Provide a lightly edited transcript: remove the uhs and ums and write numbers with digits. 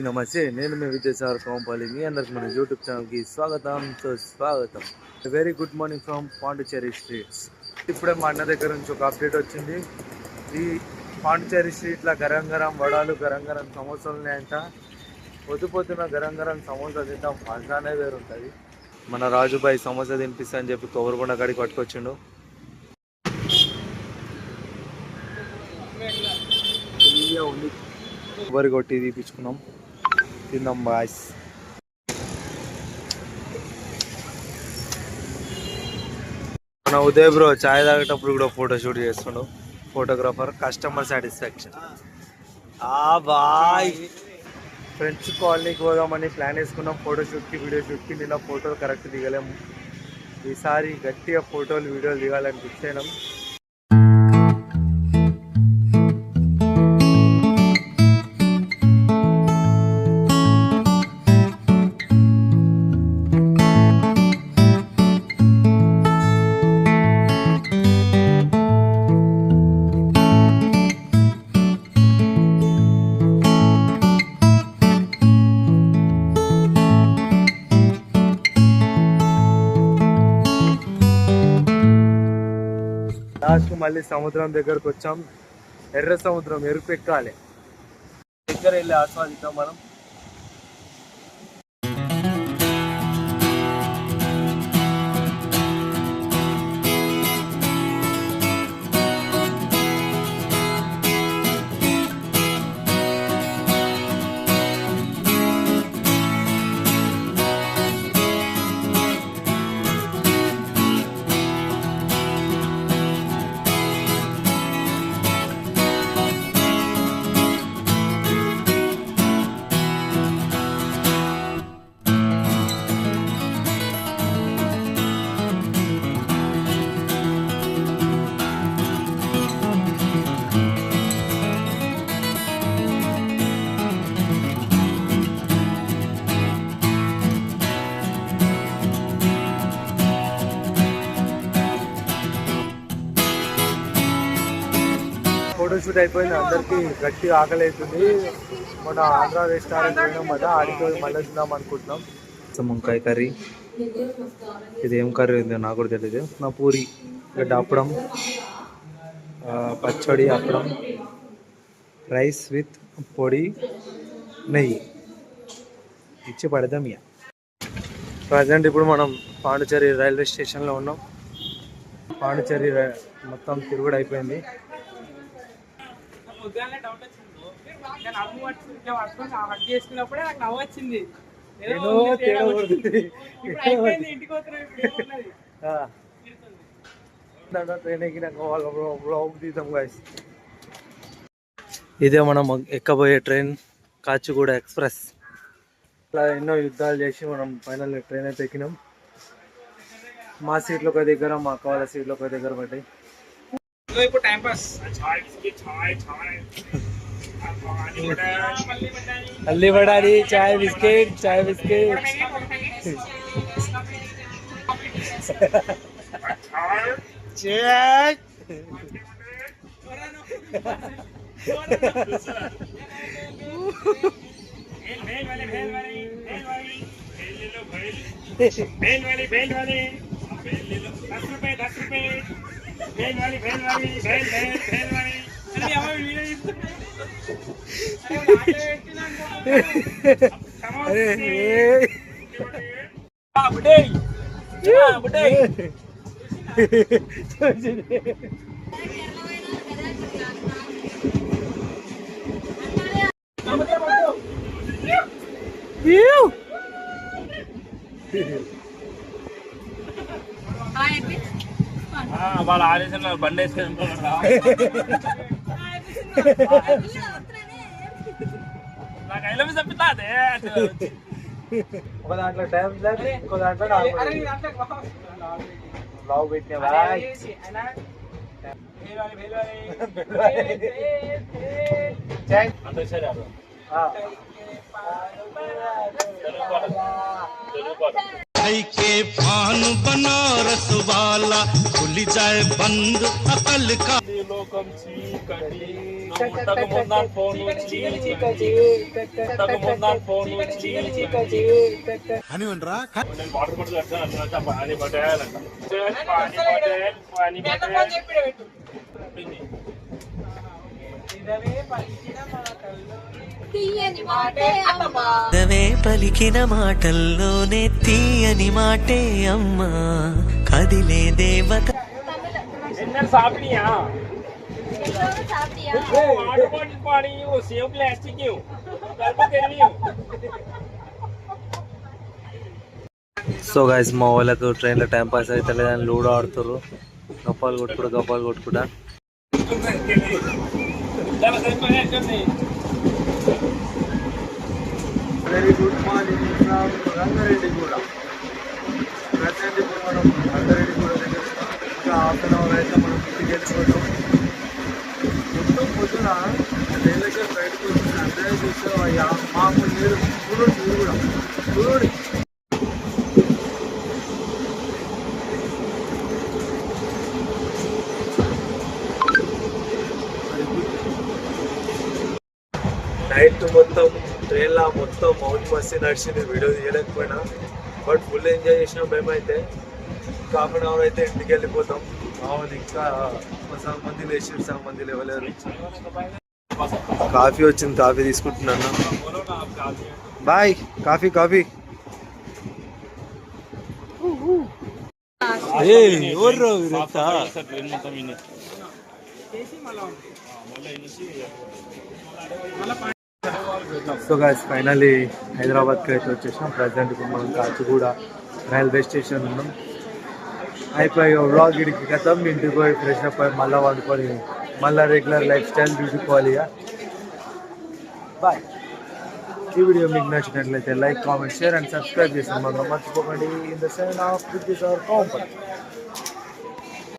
నమస్తే, నేను మీ విద్యాసాగర్ కోంపల్లి. మీ అందరికి మన యూట్యూబ్ ఛానల్కి స్వాగతం. Very good morning from Pondicherry streets. ఇప్పుడే మా అన్న దగ్గర నుంచి ఒక అప్డేట్ వచ్చింది. ఈ పాండిచేరి స్ట్రీట్లో గరం గరం వడాలు, గరం గరం సమోసాలు ఉన్నాయంట. పొద్దున గరం గరం సమోసా తింటాం, మజానే వేరు ఉంటుంది. మన రాజుబాయి సమోసా తినిపిస్తా అని చెప్పి కొబ్బరికొండ కాడికి పట్టుకొచ్చిండు. కొబ్బరి కొట్టి తీపించుకున్నాం, తిందాం బాయ్స్. మన ఉదయ్ బ్రో చాయ్ తాగేటప్పుడు కూడా ఫోటో షూట్ చేస్తుండు. Photographer, customer satisfaction. Boyfriends కాలనీకి పోదామని ప్లాన్ వేసుకున్నాం. ఫోటోషూట్కి, వీడియో షూట్కి. నిన్న ఫోటోలు కరెక్ట్ దిగలేము. ఈసారి గట్టిగా ఫోటోలు, వీడియోలు దిగాలని ఫిక్స్ అయినాం. లాస్ట్ మళ్ళీ సముద్రం దగ్గరకు వచ్చాం. ఎర్ర సముద్రం, ఎరుపు ఎక్కాలి. దగ్గర వెళ్ళి ఆస్వాదిద్దాం మనం. ఫోటోషూట్ అయిపోయింది. అందరికీ గట్టి ఆకలి అవుతుంది. మన ఆంధ్ర రెస్టారెంట్ పోయినాం కదా, ఆడికి మళ్ళీ తిందాం అనుకుంటున్నాం. వంకాయ కర్రీ, ఇది ఏం కర్రీ ఉందో నాకు కూడా తెలియదు. నా పూరి, గడ్డ అప్పడం, పచ్చడి, అప్పడం, రైస్ విత్ పొడి, నెయ్యి ఇచ్చి పడదాం. ఇక ప్రజెంట్ ఇప్పుడు మనం పాండిచేరి రైల్వే స్టేషన్లో ఉన్నాం. పాండిచేరి మొత్తం తిరుగుడు అయిపోయింది. చేసుకున్నప్పుడే నాకు నవ్వు వచ్చింది. ఇదే మనం ఎక్కబోయే ట్రైన్, కాచిగూడ ఎక్స్ప్రెస్. ఇలా ఎన్నో యుద్ధాలు చేసి మనం ఫైనల్ ట్రైన్ అయితే ఎక్కినాం. మా సీట్లు ఒక దగ్గర, మా కావాల సీట్లు ఒక దగ్గర పడ్డాయి. ఇప్పుడు టైం పాస్. అల్లి పడాలి. చాయ్ బిస్కెట్, చాయ్ బిస్కెట్. వాళ్ళ ఆదేశంలో బండి వేసుకొని నాకు ఐ లవ్ యూ చెప్తా. అదే ఒక దాంట్లో టైం లేదు, ఇంకో దాంట్లో బ్లాగ్ పెట్టినా. मिठाई के पान बनारस वाला खुल जाए बंद अकल का లోకం చీకటి ముట్టకు ముందాన్ ఫోను చీకటి ముట్టకు ముందాన్ ఫోను చీకటి అని ఉండరా నేను వాటర్ బాటిల్ అట్లా పానీ బాటిల్ పానీ బాటిల్ తీయని మాటే అమ్మా దవే పలికిన మాటల్లోనే తీయని మాటే అమ్మా కదిలే దేవత ఎన్నెల్ సాపినియా ఎన్నో సాపియా వాటర్ బాటిల్ పానీ సేవ్ ప్లాస్టిక్ కల్ప తెరివి సో గైస్ మా వాళ్ళకు ట్రైన్లో టైం పాస్ అయితే లేదని లూడో ఆడుతారు, గప్పాలు కొట్టుకుంటా very good morning from Rangareddyguda. Present ఇప్పుడు మనం రంగారెడ్డిగూడ దగ్గర ఇంకా హాఫ్ అన్ అవర్ అయితే మనం ఇంటికి వెళ్ళిపోతాం. మొత్తం పొద్దున ట్రైన్ దగ్గర బయటకు వచ్చి అందరూ చూస్తే మామూలు లేదు. చూడండి మీరు కూడా చూడండి. నైట్ మొత్తం ట్రైన్లో మొత్తం మౌత్ మస్తీ నడిచింది, వీడియో తీయలేకపోయినా. బట్ ఫుల్ ఎంజాయ్ చేసినాం మేమైతే. హాఫ్ అన్ అవర్ అయితే ఇంటికి వెళ్ళిపోతాం. మామూలు ఇంకా సగం మంది లేచి సగం మంది లేవలేరు. కాఫీ వచ్చింది, కాఫీ తీసుకుంటున్నాను. Bye. Coffee so guys finally హైదరాబాద్కి అయితే వచ్చేసాం. ప్రజెంట్ ఇప్పుడు మనం కాచిగూడ రైల్వే స్టేషన్ ఉన్నాం. అయిపోయి వ్లాగ్ ఇడికి గతం ఇంటికి పోయి ఫ్రెష్ అప్ అయి మళ్ళీ వండుకొని మళ్ళీ రెగ్యులర్ లైఫ్ స్టైల్ చూసుకోవాలి. బాయ్. ఈ వీడియో మీకు నచ్చినట్లయితే like, comment, share and subscribe చేసి మాత్రం మర్చిపోకండి. In the sign off this is our compound.